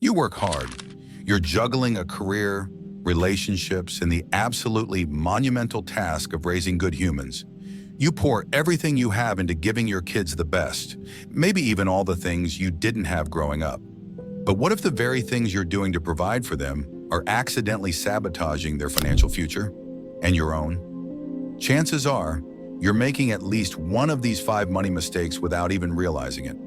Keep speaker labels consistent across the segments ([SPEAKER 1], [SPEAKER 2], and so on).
[SPEAKER 1] You work hard. You're juggling a career, relationships, and the absolutely monumental task of raising good humans. You pour everything you have into giving your kids the best, maybe even all the things you didn't have growing up. But what if the very things you're doing to provide for them are accidentally sabotaging their financial future and your own? Chances are, you're making at least one of these 5 money mistakes without even realizing it.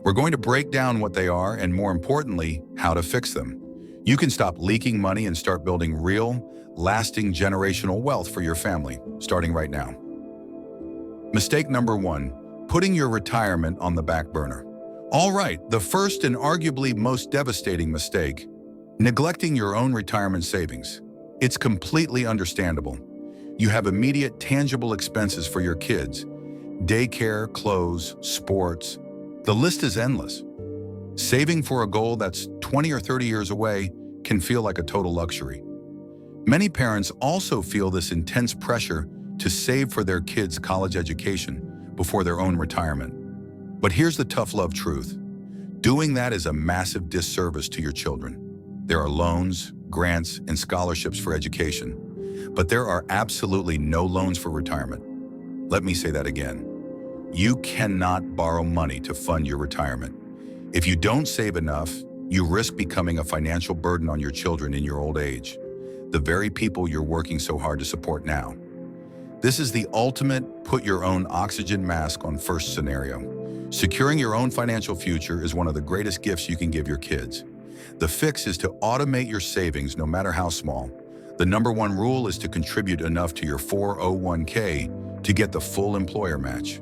[SPEAKER 1] We're going to break down what they are and, more importantly, how to fix them. You can stop leaking money and start building real, lasting generational wealth for your family, starting right now. Mistake number 1, putting your retirement on the back burner. All right, the first and arguably most devastating mistake, neglecting your own retirement savings. It's completely understandable. You have immediate, tangible expenses for your kids: daycare, clothes, sports. The list is endless. Saving for a goal that's 20 or 30 years away can feel like a total luxury. Many parents also feel this intense pressure to save for their kids' college education before their own retirement. But here's the tough love truth. Doing that is a massive disservice to your children. There are loans, grants, and scholarships for education, but there are absolutely no loans for retirement. Let me say that again. You cannot borrow money to fund your retirement. If you don't save enough, you risk becoming a financial burden on your children in your old age, the very people you're working so hard to support now. This is the ultimate put your own oxygen mask on first scenario. Securing your own financial future is one of the greatest gifts you can give your kids. The fix is to automate your savings, no matter how small. The number 1 rule is to contribute enough to your 401k to get the full employer match.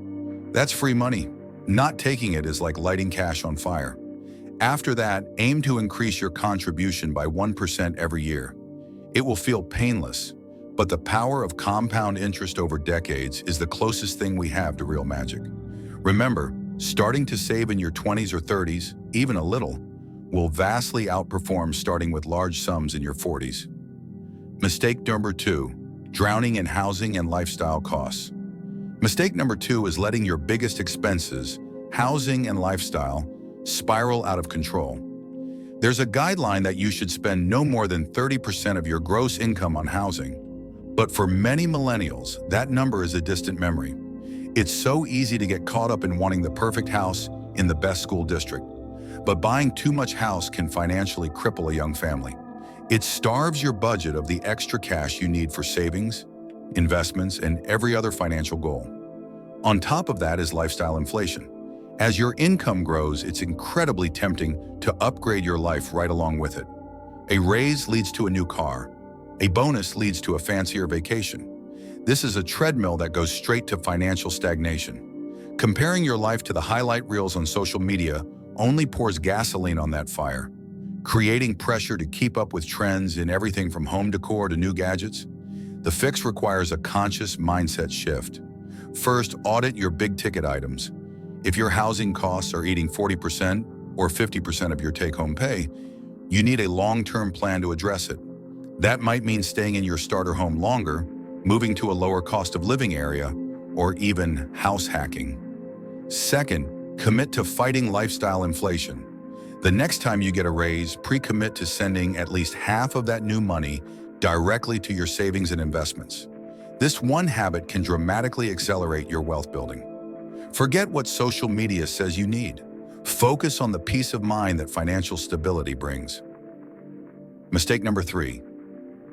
[SPEAKER 1] That's free money. Not taking it is like lighting cash on fire. After that, aim to increase your contribution by 1% every year. It will feel painless, but the power of compound interest over decades is the closest thing we have to real magic. Remember, starting to save in your 20s or 30s, even a little, will vastly outperform starting with large sums in your 40s. Mistake number 2, drowning in housing and lifestyle costs. Mistake number 2 is letting your biggest expenses, housing and lifestyle, spiral out of control. There's a guideline that you should spend no more than 30% of your gross income on housing. But for many millennials, that number is a distant memory. It's so easy to get caught up in wanting the perfect house in the best school district. But buying too much house can financially cripple a young family. It starves your budget of the extra cash you need for savings, investments, and every other financial goal. On top of that is lifestyle inflation. As your income grows, it's incredibly tempting to upgrade your life right along with it. A raise leads to a new car. A bonus leads to a fancier vacation. This is a treadmill that goes straight to financial stagnation. Comparing your life to the highlight reels on social media only pours gasoline on that fire, creating pressure to keep up with trends in everything from home decor to new gadgets. The fix requires a conscious mindset shift. First, audit your big-ticket items. If your housing costs are eating 40% or 50% of your take-home pay, you need a long-term plan to address it. That might mean staying in your starter home longer, moving to a lower cost of living area, or even house hacking. Second, commit to fighting lifestyle inflation. The next time you get a raise, pre-commit to sending at least half of that new money directly to your savings and investments. This one habit can dramatically accelerate your wealth building. Forget what social media says you need. Focus on the peace of mind that financial stability brings. Mistake number 3,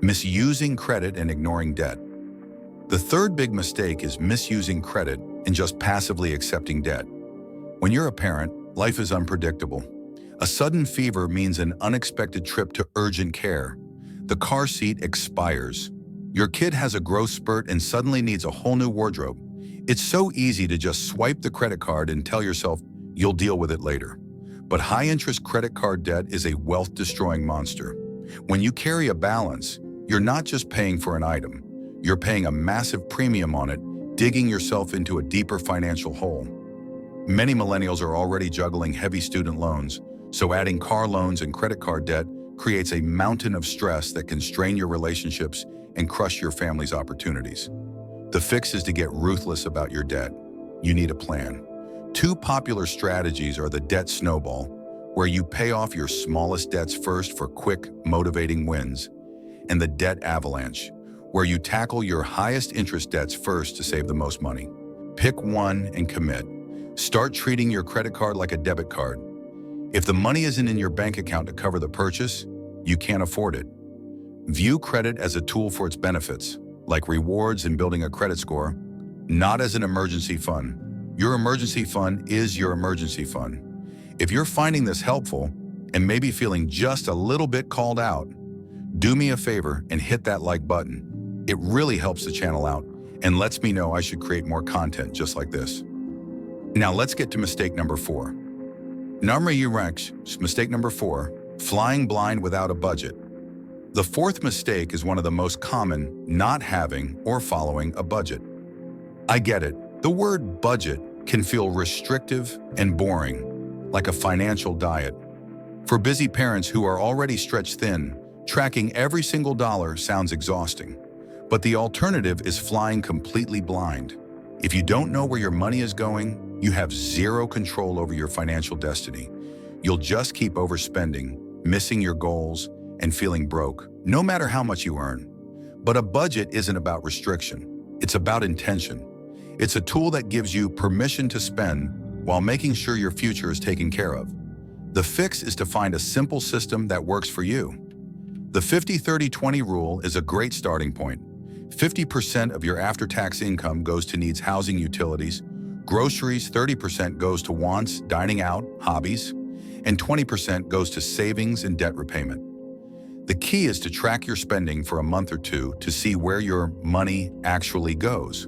[SPEAKER 1] misusing credit and ignoring debt. The third big mistake is misusing credit and just passively accepting debt. When you're a parent, life is unpredictable. A sudden fever means an unexpected trip to urgent care. The car seat expires. Your kid has a growth spurt and suddenly needs a whole new wardrobe. It's so easy to just swipe the credit card and tell yourself you'll deal with it later. But high-interest credit card debt is a wealth-destroying monster. When you carry a balance, you're not just paying for an item. You're paying a massive premium on it, digging yourself into a deeper financial hole. Many millennials are already juggling heavy student loans, so adding car loans and credit card debt creates a mountain of stress that can strain your relationships and crush your family's opportunities. The fix is to get ruthless about your debt. You need a plan. Two popular strategies are the debt snowball, where you pay off your smallest debts first for quick, motivating wins, and the debt avalanche, where you tackle your highest interest debts first to save the most money. Pick one and commit. Start treating your credit card like a debit card. If the money isn't in your bank account to cover the purchase, you can't afford it. View credit as a tool for its benefits, like rewards and building a credit score, not as an emergency fund. Your emergency fund is your emergency fund. If you're finding this helpful and maybe feeling just a little bit called out, do me a favor and hit that like button. It really helps the channel out and lets me know I should create more content just like this. Now let's get to mistake number 4. Mistake number 4, flying blind without a budget. The fourth mistake is one of the most common, not having or following a budget. I get it. The word budget can feel restrictive and boring, like a financial diet. For busy parents who are already stretched thin, tracking every single dollar sounds exhausting. But the alternative is flying completely blind. If you don't know where your money is going, you have zero control over your financial destiny. You'll just keep overspending, missing your goals, and feeling broke, no matter how much you earn. But a budget isn't about restriction. It's about intention. It's a tool that gives you permission to spend while making sure your future is taken care of. The fix is to find a simple system that works for you. The 50-30-20 rule is a great starting point. 50% of your after-tax income goes to needs, housing, utilities, groceries, 30% goes to wants, dining out, hobbies, and 20% goes to savings and debt repayment. The key is to track your spending for a month or two to see where your money actually goes.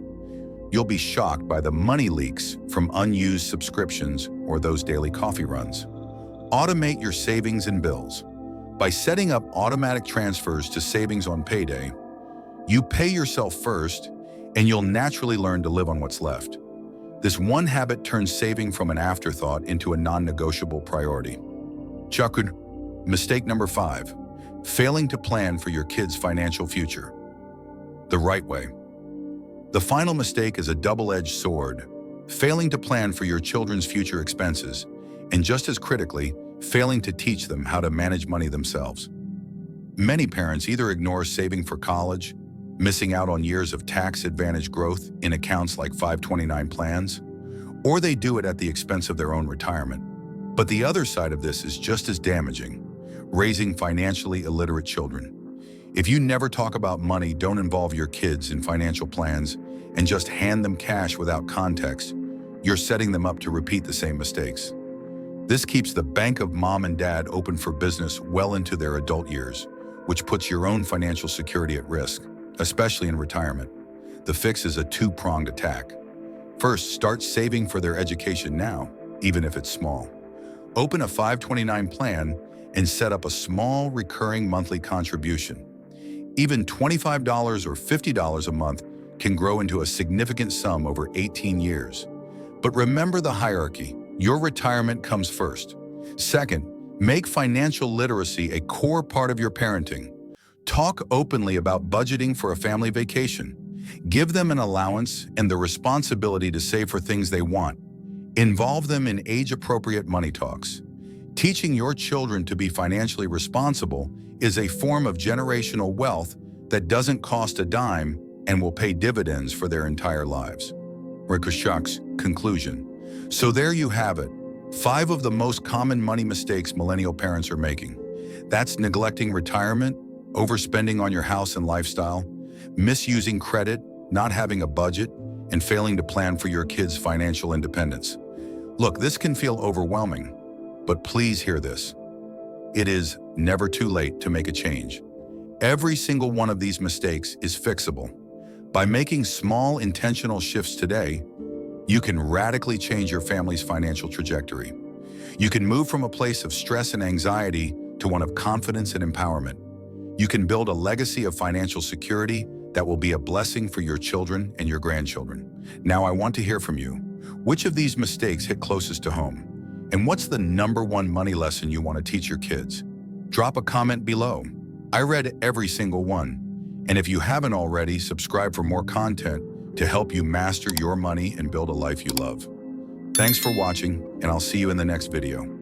[SPEAKER 1] You'll be shocked by the money leaks from unused subscriptions or those daily coffee runs. Automate your savings and bills. By setting up automatic transfers to savings on payday, you pay yourself first, and you'll naturally learn to live on what's left. This one habit turns saving from an afterthought into a non-negotiable priority. Mistake number 5, failing to plan for your kids' financial future the right way. The final mistake is a double-edged sword, failing to plan for your children's future expenses, and just as critically, failing to teach them how to manage money themselves. Many parents either ignore saving for college, missing out on years of tax-advantaged growth in accounts like 529 plans, or they do it at the expense of their own retirement. But the other side of this is just as damaging, raising financially illiterate children. If you never talk about money, don't involve your kids in financial plans, and just hand them cash without context, you're setting them up to repeat the same mistakes. This keeps the bank of mom and dad open for business well into their adult years, which puts your own financial security at risk, especially in retirement. The fix is a two-pronged attack. First, start saving for their education now, even if it's small. Open a 529 plan and set up a small recurring monthly contribution. Even $25 or $50 a month can grow into a significant sum over 18 years. But remember the hierarchy. Your retirement comes first. Second, make financial literacy a core part of your parenting. Talk openly about budgeting for a family vacation. Give them an allowance and the responsibility to save for things they want. Involve them in age-appropriate money talks. Teaching your children to be financially responsible is a form of generational wealth that doesn't cost a dime and will pay dividends for their entire lives. Conclusion. So there you have it. 5 of the most common money mistakes millennial parents are making. That's neglecting retirement, overspending on your house and lifestyle, misusing credit, not having a budget, and failing to plan for your kids' financial independence. Look, this can feel overwhelming, but please hear this. It is never too late to make a change. Every single one of these mistakes is fixable. By making small, intentional shifts today, you can radically change your family's financial trajectory. You can move from a place of stress and anxiety to one of confidence and empowerment. You can build a legacy of financial security that will be a blessing for your children and your grandchildren. Now, I want to hear from you. Which of these mistakes hit closest to home? And what's the #1 money lesson you want to teach your kids? Drop a comment below. I read every single one. And if you haven't already, subscribe for more content to help you master your money and build a life you love. Thanks for watching, and I'll see you in the next video.